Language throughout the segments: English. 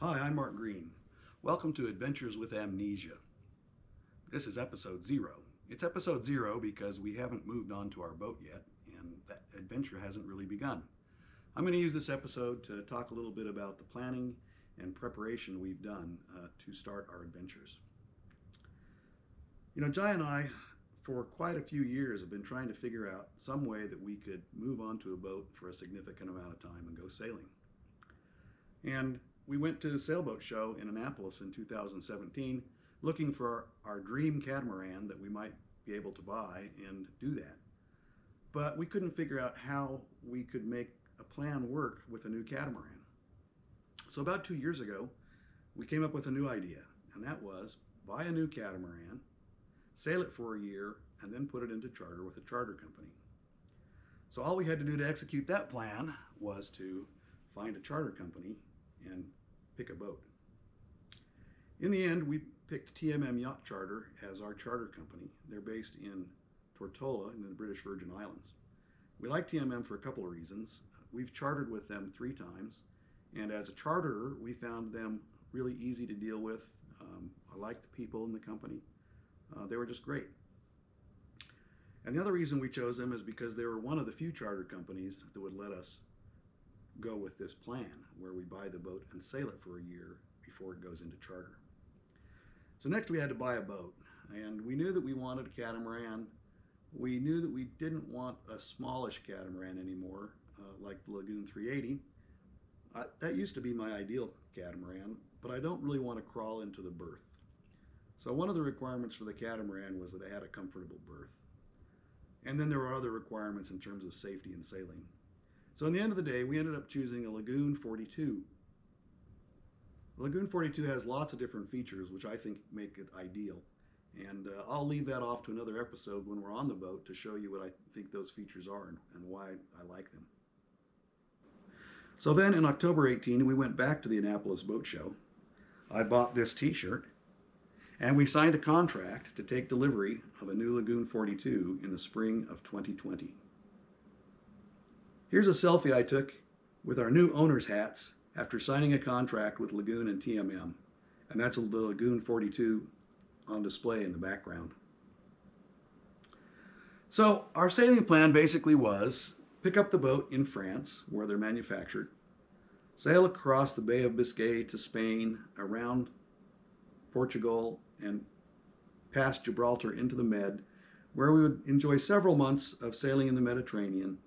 Hi, I'm Mark Green. Welcome to Adventures with Amnesia. This is episode 0. It's episode 0 because we haven't moved on to our boat yet, and that adventure hasn't really begun. I'm going to use this episode to talk a little bit about the planning and preparation we've done to start our adventures. Jai and I, for quite a few years, have been trying to figure out some way that we could move onto a boat for a significant amount of time and go sailing. And we went to the sailboat show in Annapolis in 2017 looking for our dream catamaran that we might be able to buy and do that. But we couldn't figure out how we could make a plan work with a new catamaran. So about 2 years ago, we came up with a new idea, and that was buy a new catamaran, sail it for a year, and then put it into charter with a charter company. So all we had to do to execute that plan was to find a charter company and pick a boat. In the end, we picked TMM Yacht Charter as our charter company. They're based in Tortola in the British Virgin Islands. We like TMM for a couple of reasons. We've chartered with them 3 times, and as a charterer, we found them really easy to deal with. I like the people in the company. They were just great. And the other reason we chose them is because they were one of the few charter companies that would let us go with this plan where we buy the boat and sail it for a year before it goes into charter. So next we had to buy a boat, and we knew that we wanted a catamaran. We knew that we didn't want a smallish catamaran anymore, like the Lagoon 380. That used to be my ideal catamaran, but I don't really want to crawl into the berth. So one of the requirements for the catamaran was that it had a comfortable berth. And then there were other requirements in terms of safety and sailing. So in the end of the day, we ended up choosing a Lagoon 42. The Lagoon 42 has lots of different features, which I think make it ideal. And I'll leave that off to another episode when we're on the boat to show you what I think those features are and why I like them. So then in October 18, we went back to the Annapolis Boat Show. I bought this t-shirt, and we signed a contract to take delivery of a new Lagoon 42 in the spring of 2020. Here's a selfie I took with our new owner's hats after signing a contract with Lagoon and TMM, and that's the Lagoon 42 on display in the background. So our sailing plan basically was pick up the boat in France, where they're manufactured, sail across the Bay of Biscay to Spain, around Portugal, and past Gibraltar into the Med, where we would enjoy several months of sailing in the Mediterranean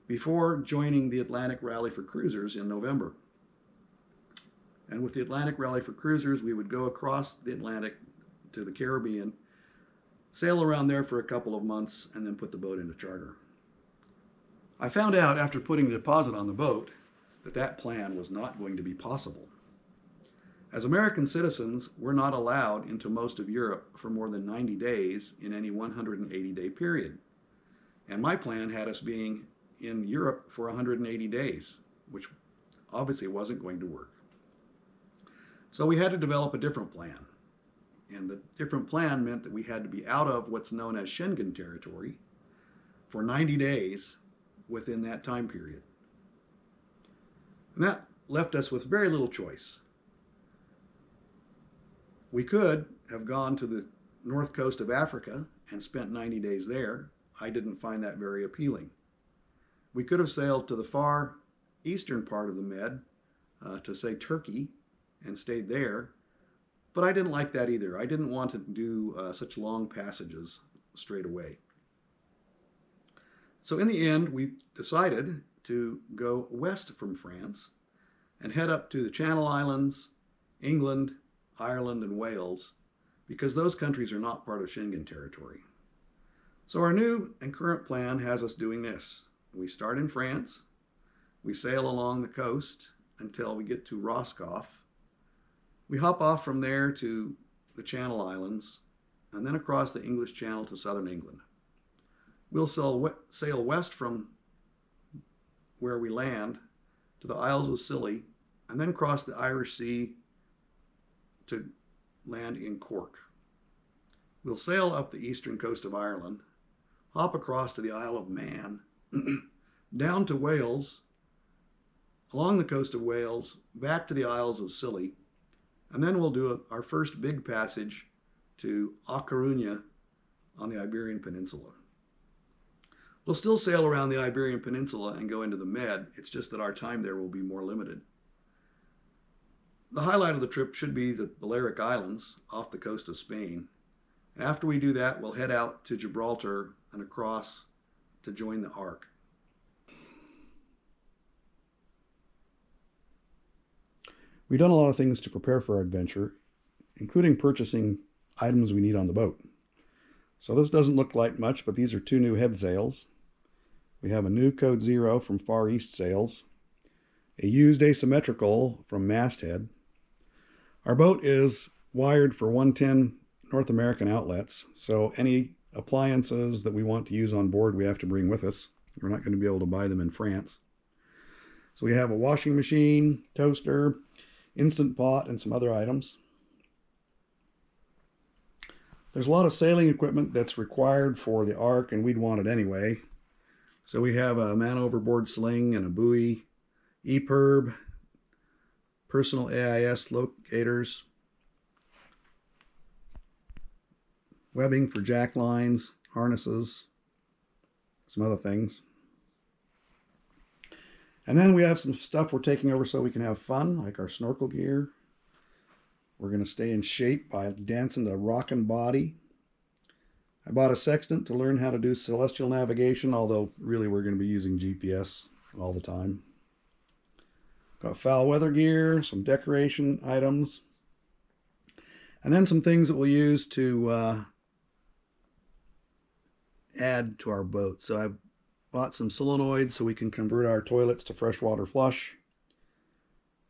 before joining the Atlantic Rally for Cruisers in November. And with the Atlantic Rally for Cruisers, we would go across the Atlantic to the Caribbean, sail around there for a couple of months, and then put the boat into charter. I found out after putting a deposit on the boat that that plan was not going to be possible. As American citizens, we're not allowed into most of Europe for more than 90 days in any 180-day period. And my plan had us being in Europe for 180 days, which obviously wasn't going to work. So we had to develop a different plan. And the different plan meant that we had to be out of what's known as Schengen territory for 90 days within that time period. And that left us with very little choice. We could have gone to the north coast of Africa and spent 90 days there. I didn't find that very appealing. We could have sailed to the far eastern part of the Med, to say Turkey, and stayed there, but I didn't like that either. I didn't want to do such long passages straight away. So in the end, we decided to go west from France and head up to the Channel Islands, England, Ireland, and Wales, because those countries are not part of Schengen territory. So our new and current plan has us doing this. We start in France, we sail along the coast until we get to Roscoff. We hop off from there to the Channel Islands, and then across the English Channel to southern England. We'll sail west from where we land to the Isles of Scilly, and then cross the Irish Sea to land in Cork. We'll sail up the eastern coast of Ireland, hop across to the Isle of Man, down to Wales, along the coast of Wales, back to the Isles of Scilly, and then we'll do our first big passage to A Coruña on the Iberian Peninsula. We'll still sail around the Iberian Peninsula and go into the Med. It's just that our time there will be more limited. The highlight of the trip should be the Balearic Islands off the coast of Spain. And after we do that, we'll head out to Gibraltar and across to join the Ark. We've done a lot of things to prepare for our adventure, including purchasing items we need on the boat. So this doesn't look like much, but these are 2 new head sails. We have a new Code Zero from Far East Sails, a used asymmetrical from Masthead. Our boat is wired for 110 North American outlets, so any appliances that we want to use on board we have to bring with us. We're not going to be able to buy them in France. So we have a washing machine, toaster, Instant Pot, and some other items. There's a lot of sailing equipment that's required for the Ark, and we'd want it anyway. So we have a man overboard sling and a buoy, EPIRB, personal AIS locators, webbing for jack lines, harnesses, some other things. And then we have some stuff we're taking over so we can have fun, like our snorkel gear. We're going to stay in shape by dancing the rockin' body. I bought a sextant to learn how to do celestial navigation, although really we're going to be using GPS all the time. Got foul weather gear, some decoration items, and then some things that we'll use to add to our boat. So I've bought some solenoids so we can convert our toilets to freshwater flush,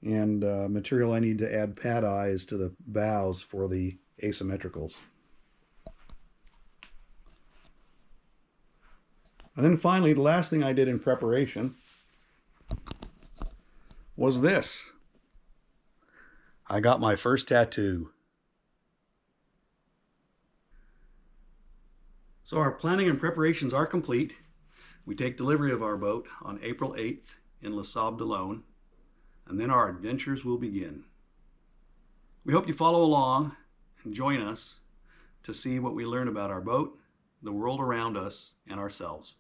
and material I need to add pad eyes to the bows for the asymmetricals. And then finally, the last thing I did in preparation was this. I got my first tattoo. So our planning and preparations are complete. We take delivery of our boat on April 8th in Les Sables d'Olonne, and then our adventures will begin. We hope you follow along and join us to see what we learn about our boat, the world around us, and ourselves.